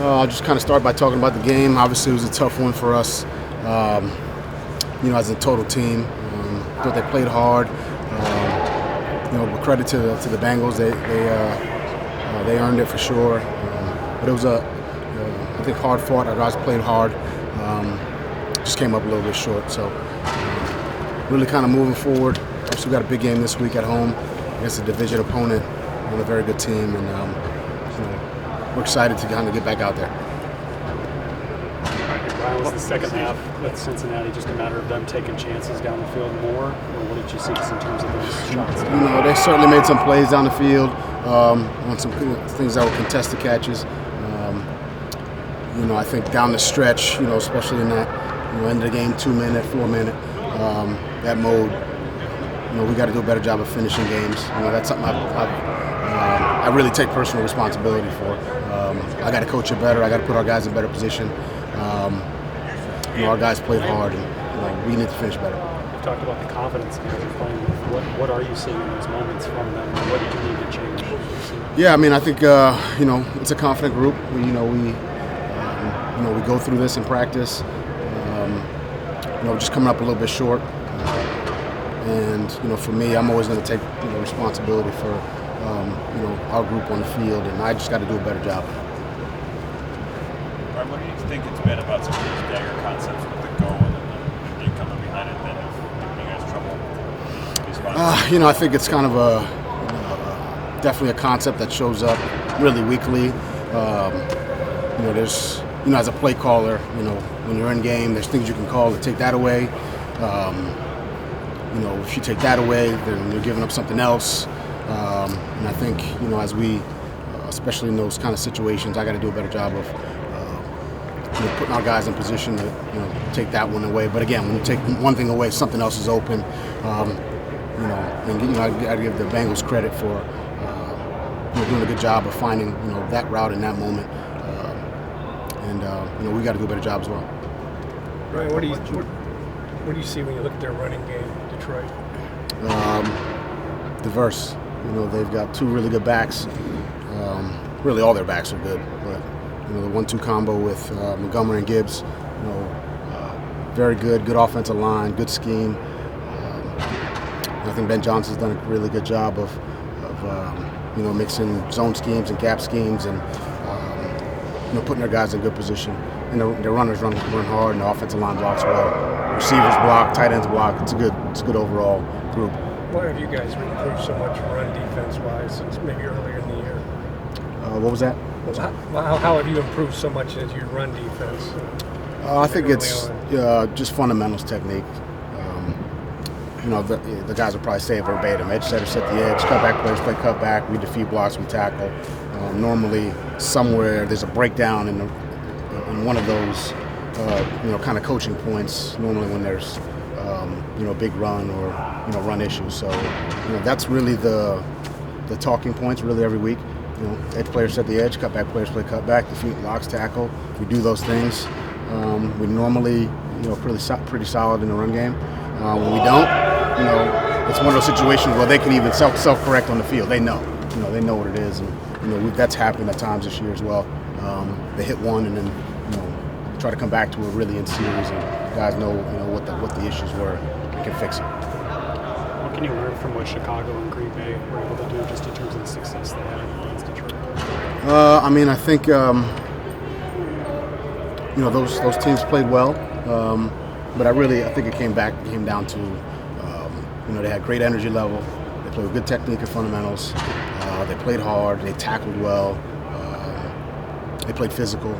I'll just kind of start by talking about the game. Obviously, it was a tough one for us, as a total team. Thought they played hard. But credit to the Bengals. They earned it for sure. But it was I think hard fought. Our guys played hard. Just came up a little bit short. So really kind of moving forward. Obviously, we got a big game this week at home against a division opponent and a very good team, and we're excited to kind of get back out there. Ryan, was the second half with Cincinnati just a matter of them taking chances down the field more, or what did you see just in terms of those shots? They certainly made some plays down the field on some things that were contested catches. I think down the stretch, especially in that end of the game, 2-minute, 4-minute, that mode, we got to do a better job of finishing games. That's something I really take personal responsibility for. I got to coach it better. I got to put our guys in better position. Our guys played hard, and we need to finish better. You talked about the confidence guys are playing with. What are you seeing in those moments from them? What do you need to change? Yeah, I think it's a confident group. We go through this in practice. Just coming up a little bit short. And for me, I'm always going to take responsibility for our group on the field, and I just got to do a better job. What do you think it's been about some of these dagger concepts with the go and then you coming behind it that have given you guys trouble? I think it's kind of definitely a concept that shows up really weekly. There's as a play caller, when you're in game, there's things you can call to take that away. If you take that away, then you're giving up something else. And I think, as we, especially in those kind of situations, I got to do a better job of putting our guys in position to take that one away. But again, when you take one thing away, something else is open. And I got to give the Bengals credit for doing a good job of finding that route in that moment. And we got to do a better job as well. Ryan, what do you see when you look at their running game, Detroit? Diverse. They've got two really good backs. Really, all their backs are good, but the 1-2 combo with Montgomery and Gibbs, very good offensive line, good scheme. I think Ben Johnson's done a really good job of mixing zone schemes and gap schemes and putting their guys in good position. And their runners run hard, and the offensive line blocks well. Receivers block, tight ends block. It's a good overall group. Why have you guys improved so much run defense-wise since maybe earlier in the year? What was that? How have you improved so much as your run defense? I think it's just fundamentals technique. The guys will probably say it verbatim. Edge setters set the edge, cutback players play cutback, we defeat blocks, we tackle. Normally, somewhere there's a breakdown in one of those, kind of coaching points. Normally, when there's, a big run or run issues. So, that's really the talking points really every week. Edge players set the edge, cutback players play cutback, defeat blocks, tackle. We do those things. We normally, pretty solid in the run game. When we don't, it's one of those situations where they can even self-correct on the field. They know what it is, and that's happened at times this year as well. They hit one and then try to come back to it really in series, and guys know what the issues were and can fix it. What can you learn from what Chicago and Green Bay were able to do just in terms of the success they had against Detroit? I think those teams played well, but I think it came down to they had great energy level. They played with good technique and fundamentals. They played hard. They tackled well. They played physical.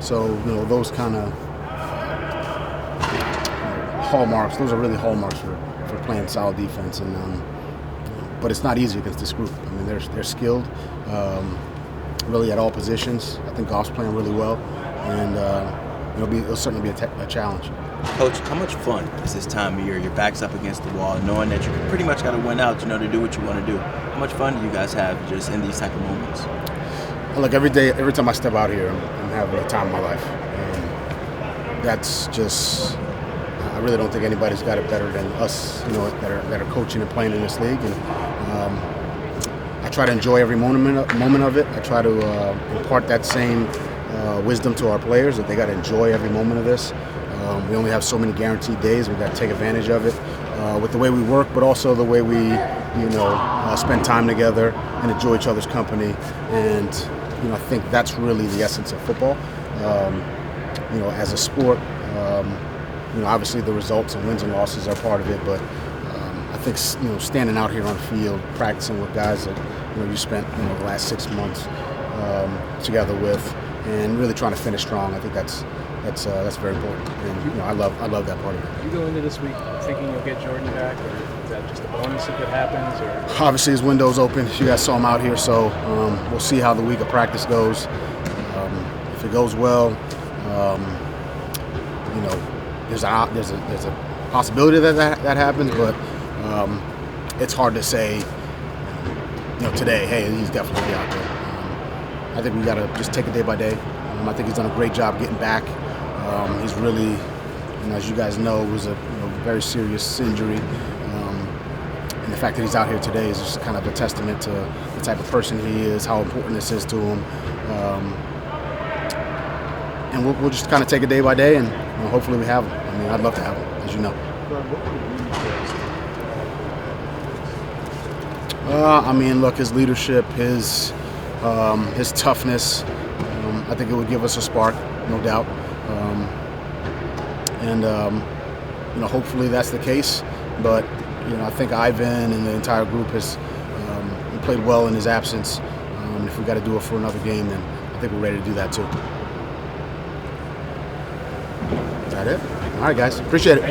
So those kind of hallmarks. Those are really hallmarks for playing solid defense. And but it's not easy against this group. They're skilled, really at all positions. I think Goff's playing really well, and it'll certainly be a challenge. Coach, how much fun is this time of year? Your back's up against the wall, knowing that you pretty much got to win out, to do what you want to do. How much fun do you guys have just in these type of moments? Look, every time I step out here, I'm having a time of my life. And that's just, I really don't think anybody's got it better than us, that are coaching and playing in this league. And I I try to enjoy every moment of it. I try to impart that same wisdom to our players, that they got to enjoy every moment of this. We only have so many guaranteed days. We've got to take advantage of it with the way we work, but also the way we, spend time together and enjoy each other's company. And I think that's really the essence of football. As a sport, obviously the results and wins and losses are part of it, but I think standing out here on the field, practicing with guys that you spent the last 6 months together with, and really trying to finish strong. I think that's very important, and I love that part of it. You go into this week thinking you'll get Jordan back, or is that just a bonus if it happens? Or obviously his window's open. You guys saw him out here, so we'll see how the week of practice goes. If it goes well, there's a possibility that happens, but it's hard to say. Today, hey, he's definitely gonna be out there. I think we gotta just take it day by day. I think he's done a great job getting back. He's really, as you guys know, it was a very serious injury. And the fact that he's out here today is just kind of a testament to the type of person he is, how important this is to him. And we'll just kind of take it day by day, and hopefully we have him. I mean, I'd love to have him, as you know. Look, his leadership, his toughness, I think it would give us a spark, no doubt. Hopefully that's the case. But, I think Ivan and the entire group has played well in his absence. If we got to do it for another game, then I think we're ready to do that too. Is that it? All right, guys. Appreciate it.